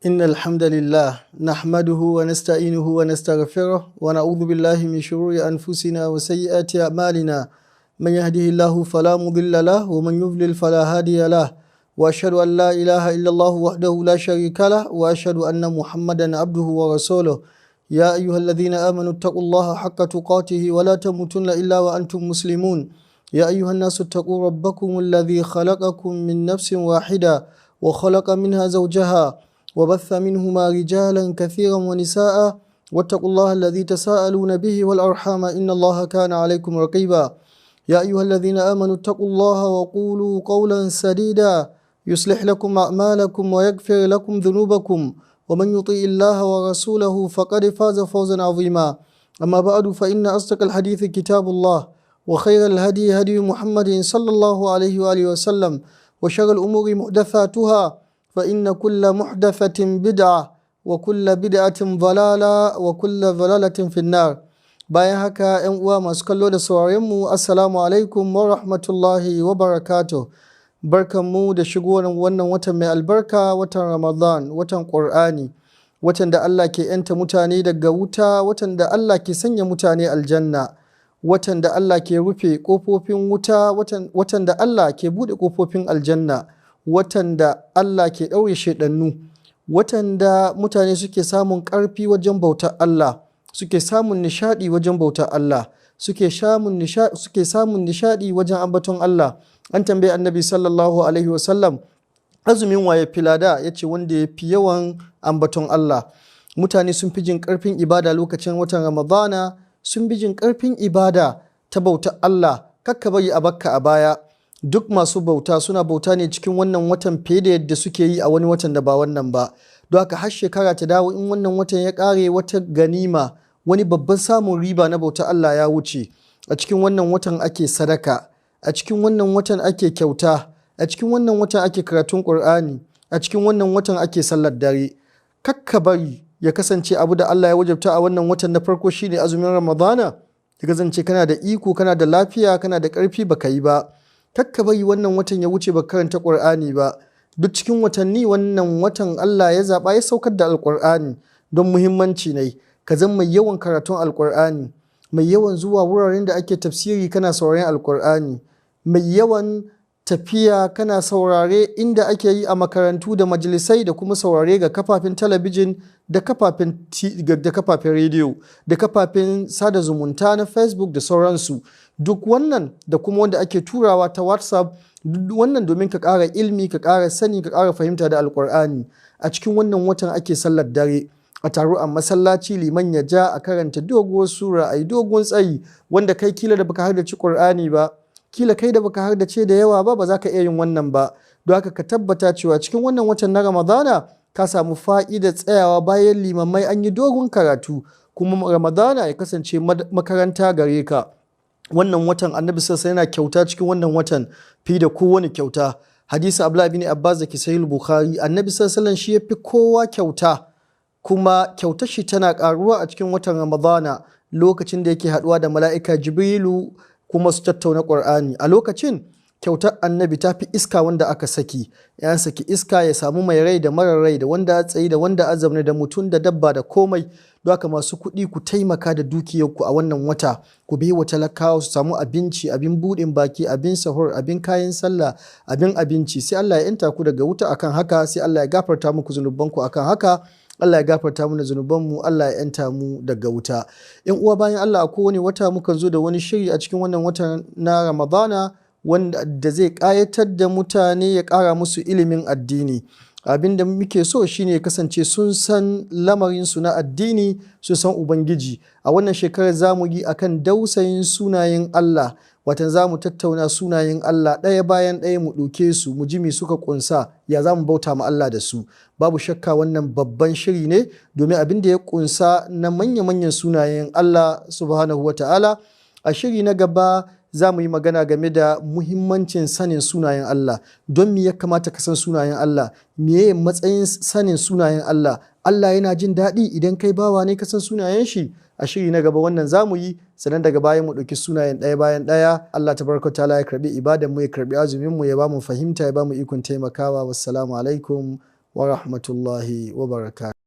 إن الحمد لله نحمده ونستعينه ونستغفره ونعوذ بالله من شرور أنفسنا وسيئات أعمالنا من يهده الله فلا مضل له ومن يضلل فلا هادي له وأشهد أن لا إله إلا الله وحده لا شريك له وأشهد أن محمدا عبده ورسوله يا أيها الذين آمنوا اتقوا الله حق تقاته ولا تموتن إلا وأنتم مسلمون يا أيها الناس اتقوا ربكم الذي خلقكم من نفس واحدة وخلق منها زوجها وبث منهما رجالا كثيرا ونساء واتقوا الله الذي تساءلون به والأرحام إن الله كان عليكم رقيبا يا أيها الذين آمنوا اتقوا الله وقولوا قولا سديدا يصلح لكم أعمالكم ويغفر لكم ذنوبكم ومن يطيع الله ورسوله فقد فاز فوزا عظيما أما بعد فإن أصدق الحديث كتاب الله وخير الهدي هدي محمد صلى الله عليه وآله وسلم وشر الأمور محدثاتها فإن كل محدثة بدعة وكل بدعة ضلالة وكل ضلالة في النار. bayan haka ‘yan uwa masu kallo da sauraronmu assalamu alaikum wa rahmatullahi wa barakatuh. Barkanmu da shigowar wannan watan mai albarka, watan Ramadan, watan Qur'ani, watan da Allah ke ‘yanta mutane daga wuta, watan da Allah ke sanya mutane aljanna, watan da Allah ke rufe ƙofofin wuta, watan da Allah ke buɗe ƙofofin aljanna, watan da Allah ke ɗaure shaiɗannu, watan da mutane suke samun ƙarfi wajen bautar Allah, suke samun nishaɗi wajen bautar Allah, suke samun nishaɗi wajen ambaton Allah. An tambayi annabi sallallahu alaihi wasallam azumin waye filada, ya ce wanda ya fi yawan ambaton Allah. Mutane sun fi jin ƙarfin ibada lokacin watan Ramadana, sun fi jin ƙarfin ibada ta bautar Allah. Kakka bari a bakka a baya. Duk masu bauta suna bauta ne cikin wannan watan fiye da yadda suke yi a wani watan da ba wannan ba. Don haka har shekara ta dawo in wannan watan ya ƙare wata ganima, wani babban samun riba na bauta Allah ya wuce. A cikin wannan watan ake sadaka, a cikin wannan watan ake kyauta, a cikin wannan watan ake karatun Qur'ani, a cikin wannan watan ake sallar dare. Kakka bari ya kasance abu da Allah ya wajabta a wannan watan na farko shine azumin Ramadana, ya kasance kana da iko, kana da lafiya, kana da ƙarfi baka yi ba. Kakka bari wannan watan ya wuce ba karanta Qur'ani ba. Duk cikin watanni wannan watan Allah ya zaɓa ya saukar da Alƙur'ani don muhimmanci ne. Ka zama mai yawan karatun Alƙur'ani, mai yawan zuwa wuraren da ake tafsiri kana sauraren Alƙur'ani, mai yawan tafiya kana saurare inda ake yi a makarantu da majalisai da kuma saurare ga kafafen talabijin da kafafen rediyo da kafafen sada zumunta na Facebook da sauransu. Duk wannan da kuma wanda ake turawa ta WhatsApp, duk wannan domin ka ƙara ilmi, ka ƙara sani, ka ƙara fahimta da Alƙur'ani. A cikin wannan watan ake sallar dare, a taru a masallaci, liman ya ja a karanta doguwar sura, a yi dogon tsayi, wanda kai kila da baka hardace Qur'ani ba, kila kai da baka hardace da yawa ba za ka iya yin wannan ba. Don haka ka tabbata cewa cikin wannan watan na Ramadana ka samu fa'ida tsayawa bayan limamai an yi dogon karatu, kuma Ramadana ya kasance makaranta gare ka. Wannan watan annabi sassa yana kyauta cikin wannan watan fi da kowane kyauta. Hadisi Abdullah bin Abbas da ke sahih Bukhari, annabi sallallahu shi ya fi kowa kyauta, kuma kyautar shi tana karuwa a cikin watan Ramadana lokacin da yake haduwa da mala'ika Jibrilu kuma su tattauna Qur'ani. A lokacin kyautar annabi ta fi iska wanda aka saki. Ya saki iska ya samu mai rai da marar rai, da wanda a tsayi da wanda a zaune, da mutum da dabba da komai. Don haka masu kuɗi ku taimaka da dukiyarku a wannan wata, ku bai wa talakawa su samu abinci, abin buɗin baki, abin sahur, abin kayan sallah, abin abinci. Sai Allah ya yanta ku daga wuta akan haka, sai Allah ya gafarta muku zunubanku akan haka. Allah ya gafarta mana zunubanmu, Allah ya yanta mu daga wuta. ‘Yan uwa, bayan Allah, a kowane wata muka zo da wani shiri a cikin wannan watan na Ramadana wanda da zai ƙayatar da mutane, ya ƙara musu ilimin addini. Abin da muke so shine ya kasance sun san lamarinsu na addini, su san Ubangiji. A wannan shekarar za mu yi akan dausayin sunayen Allah, watan za mu tattauna sunayen Allah ɗaya bayan ɗaya, mu ɗauke su, mu ji me suka ƙunsa, ya za mu bauta ma Allah da su. Babu shakka wannan babban shiri ne, domin abin da ya ƙunsa na manya-manyan sunayen Allah subhanahu wa ta'ala. A shiri na gaba za mu yi magana game da muhimmancin sanin sunayen Allah. Don me ya kamata ka san sunayen Allah? Meye matsayin sanin sunayen Allah? Allah yana jin daɗi idan kai bawa ne ka san sunayen shi? A shiri na gaba wannan za mu yi, sannan daga bayan mu ɗauki sunayen ɗaya bayan ɗaya. Allah tabaraka ta'ala ya karɓi ibadan mu, ya karɓi azumin mu, ya ba mu fahimta, ya ba mu ikon taimakawa. Wassalamu alaikum wa rahmatullahi wa barakatuh.